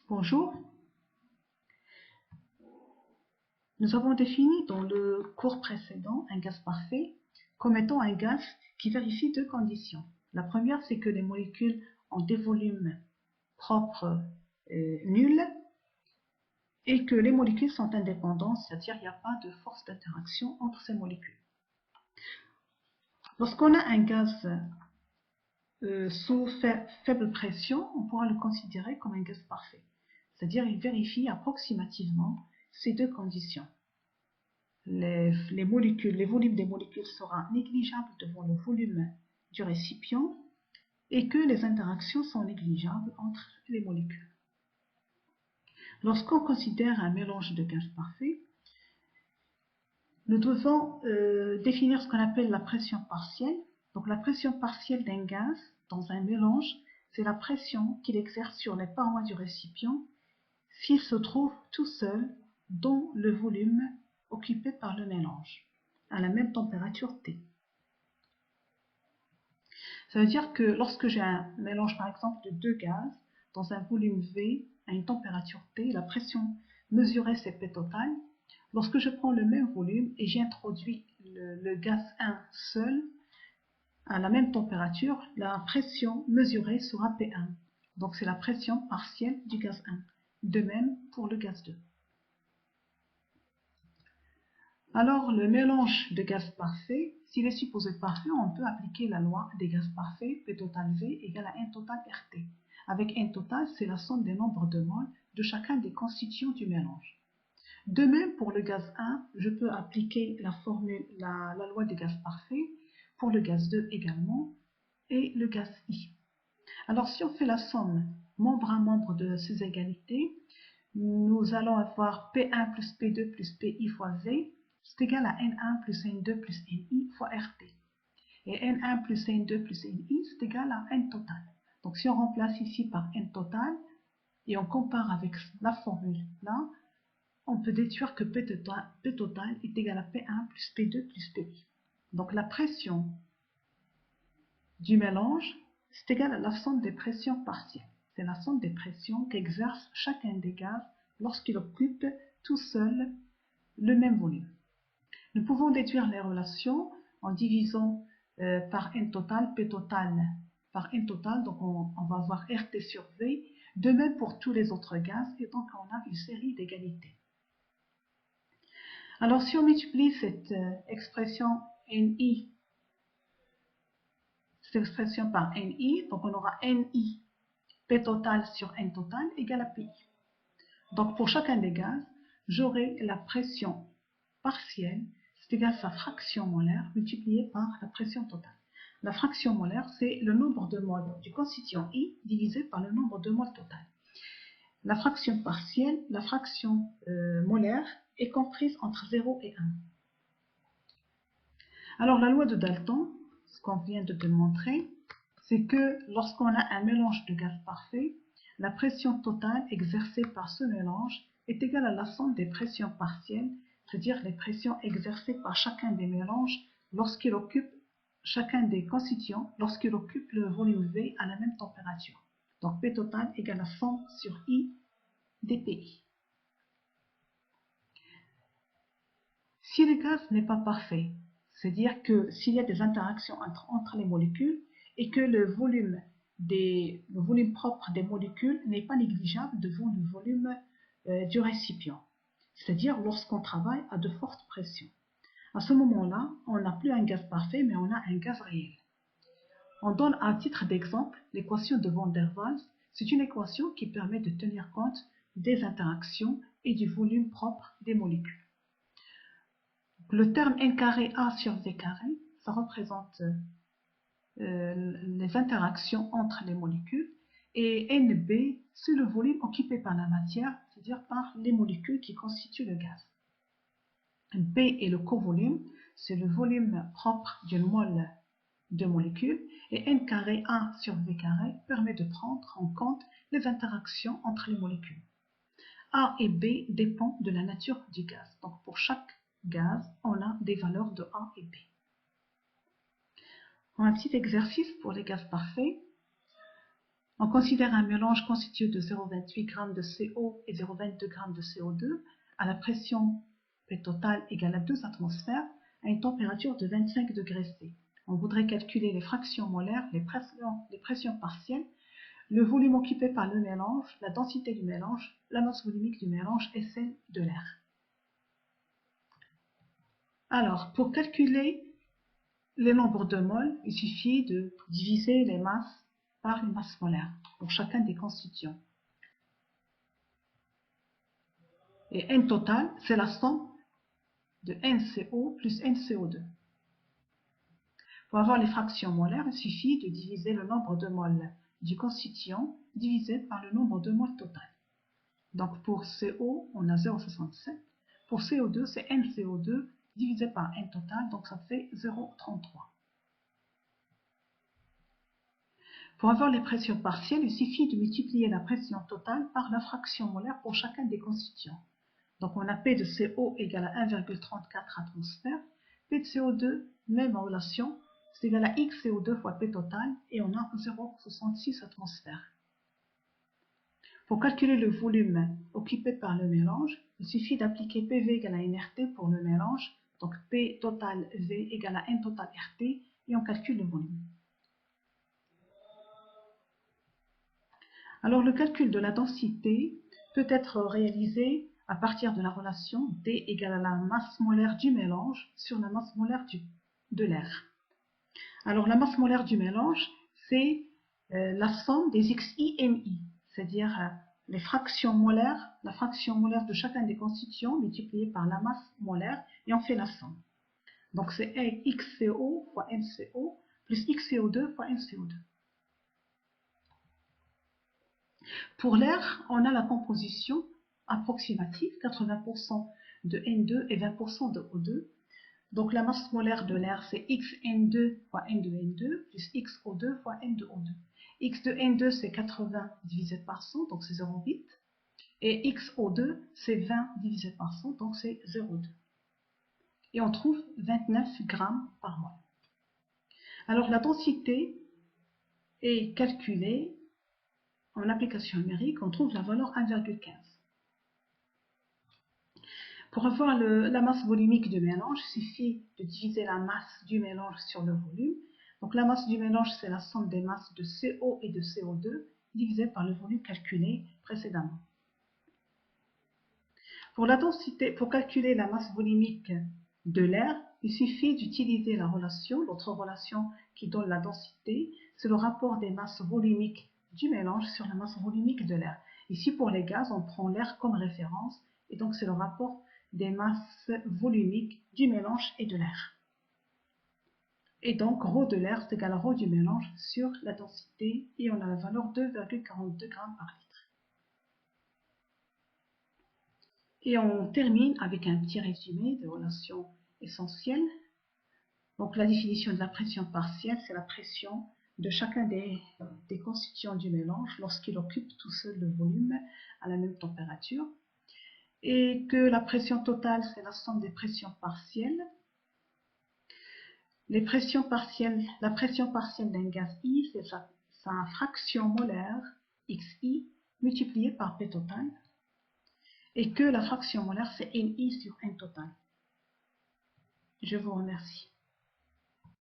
Bonjour, nous avons défini dans le cours précédent un gaz parfait comme étant un gaz qui vérifie deux conditions. La première, c'est que les molécules ont des volumes propres nuls et que les molécules sont indépendantes, c'est-à-dire qu'il n'y a pas de force d'interaction entre ces molécules. Lorsqu'on a un gaz sous faible pression, on pourra le considérer comme un gaz parfait, c'est-à-dire qu'il vérifie approximativement ces deux conditions. Les volumes des molécules sera négligeable devant le volume du récipient et que les interactions sont négligeables entre les molécules. Lorsqu'on considère un mélange de gaz parfait, nous devons définir ce qu'on appelle la pression partielle. Donc la pression partielle d'un gaz dans un mélange, c'est la pression qu'il exerce sur les parois du récipient s'il se trouve tout seul dans le volume occupé par le mélange, à la même température T. Ça veut dire que lorsque j'ai un mélange par exemple de deux gaz dans un volume V à une température T, la pression mesurée c'est P total. Lorsque je prends le même volume et j'introduis le gaz 1 seul à la même température, la pression mesurée sera P1. Donc c'est la pression partielle du gaz 1. De même pour le gaz 2. Alors, le mélange de gaz parfait, s'il est supposé parfait, on peut appliquer la loi des gaz parfaits, P total V égale à N total RT. Avec N total, c'est la somme des nombres de moles de chacun des constituants du mélange. De même, pour le gaz 1, je peux appliquer la loi des gaz parfaits pour le gaz 2 également et le gaz I. Alors, si on fait la somme membre à membre de ces égalités, nous allons avoir P1 plus P2 plus PI fois V, c'est égal à N1 plus N2 plus Ni fois RT. Et N1 plus N2 plus Ni, c'est égal à N total. Donc si on remplace ici par N total, et on compare avec la formule là, on peut déduire que P total est égal à P1 plus P2 plus PI. Donc la pression du mélange, c'est égal à la somme des pressions partielles. C'est la somme des pressions qu'exerce chacun des gaz lorsqu'il occupe tout seul le même volume. Nous pouvons déduire les relations en divisant par N total, P total par N total, donc on va avoir RT sur V, de même pour tous les autres gaz, et donc on a une série d'égalités. Alors si on multiplie cette expression NI, par NI, donc on aura NI P total sur N total égale à PI. Donc pour chacun des gaz, j'aurai la pression partielle, c'est égal à sa fraction molaire multipliée par la pression totale. La fraction molaire, c'est le nombre de moles du constituant I divisé par le nombre de moles total. La fraction partielle, la fraction molaire, est comprise entre 0 et 1. Alors la loi de Dalton, ce qu'on vient de démontrer, c'est que lorsqu'on a un mélange de gaz parfait, la pression totale exercée par ce mélange est égale à la somme des pressions partielles, c'est-à-dire les pressions exercées par chacun des mélanges lorsqu'il occupe chacun des constituants, lorsqu'il occupe le volume V à la même température. Donc P total égale à 100 sur I dPi. Si le gaz n'est pas parfait, c'est-à-dire que s'il y a des interactions entre les molécules et que le volume propre des molécules n'est pas négligeable devant le volume du récipient, c'est-à-dire lorsqu'on travaille à de fortes pressions. À ce moment-là, on n'a plus un gaz parfait, mais on a un gaz réel. On donne à titre d'exemple l'équation de Van der Waals. C'est une équation qui permet de tenir compte des interactions et du volume propre des molécules. Le terme n carré A sur V carré, ça représente les interactions entre les molécules, et NB, c'est le volume occupé par la matière, c'est-à-dire par les molécules qui constituent le gaz. B est le covolume, c'est le volume propre d'une mole de molécules, et n carré A sur V carré permet de prendre en compte les interactions entre les molécules. A et B dépendent de la nature du gaz. Donc pour chaque gaz, on a des valeurs de A et B. Un petit exercice pour les gaz parfaits. On considère un mélange constitué de 0,28 g de CO et 0,22 g de CO2 à la pression P totale égale à 2 atmosphères à une température de 25 degrés C. On voudrait calculer les fractions molaires, les pressions partielles, le volume occupé par le mélange, la densité du mélange, la masse volumique du mélange et celle de l'air. Alors, pour calculer les nombres de moles, il suffit de diviser les masses par une masse molaire pour chacun des constituants. Et N total, c'est la somme de NCO plus NCO2. Pour avoir les fractions molaires, il suffit de diviser le nombre de moles du constituant divisé par le nombre de moles total. Donc pour CO, on a 0,67. Pour CO2, c'est NCO2 divisé par N total, donc ça fait 0,33. Pour avoir les pressions partielles, il suffit de multiplier la pression totale par la fraction molaire pour chacun des constituants. Donc on a P de CO égale à 1,34 atmosphères, P de CO2, même relation, c'est égal à XCO2 fois P total, et on a 0,66 atmosphères. Pour calculer le volume occupé par le mélange, il suffit d'appliquer PV égale à NRT pour le mélange, donc P total V égale à N total RT, et on calcule le volume. Alors le calcul de la densité peut être réalisé à partir de la relation D égale à la masse molaire du mélange sur la masse molaire de l'air. Alors la masse molaire du mélange, c'est la somme des XI et MI, c'est-à-dire les fractions molaires, la fraction molaire de chacun des constituants multipliée par la masse molaire, et on fait la somme. Donc c'est XCO fois MCO plus XCO2 fois MCO2. Pour l'air, on a la composition approximative, 80% de N2 et 20% de O2. Donc la masse molaire de l'air, c'est XN2 fois N2N2 plus XO2 fois N2O2. X de N2, c'est 80 divisé par 100, donc c'est 0,8. Et XO2, c'est 20 divisé par 100, donc c'est 0,2. Et on trouve 29 grammes par mol. Alors la densité est calculée en application numérique, on trouve la valeur 1,15. Pour avoir la masse volumique du mélange, il suffit de diviser la masse du mélange sur le volume. Donc la masse du mélange, c'est la somme des masses de CO et de CO2 divisée par le volume calculé précédemment. Pour la densité, pour calculer la masse volumique de l'air, il suffit d'utiliser la relation, l'autre relation qui donne la densité, c'est le rapport des masses volumiques du mélange sur la masse volumique de l'air. Ici, pour les gaz, on prend l'air comme référence, et donc c'est le rapport des masses volumiques du mélange et de l'air. Et donc, ρ de l'air c'est égal à ρ du mélange sur la densité, et on a la valeur 2,42 g par litre. Et on termine avec un petit résumé des relations essentielles. Donc la définition de la pression partielle, c'est la pression de chacun des constituants du mélange lorsqu'il occupe tout seul le volume à la même température. Et que la pression totale, c'est la somme des pressions partielles. La pression partielle d'un gaz I, c'est sa fraction molaire, XI, multipliée par P total. Et que la fraction molaire, c'est NI sur N total. Je vous remercie.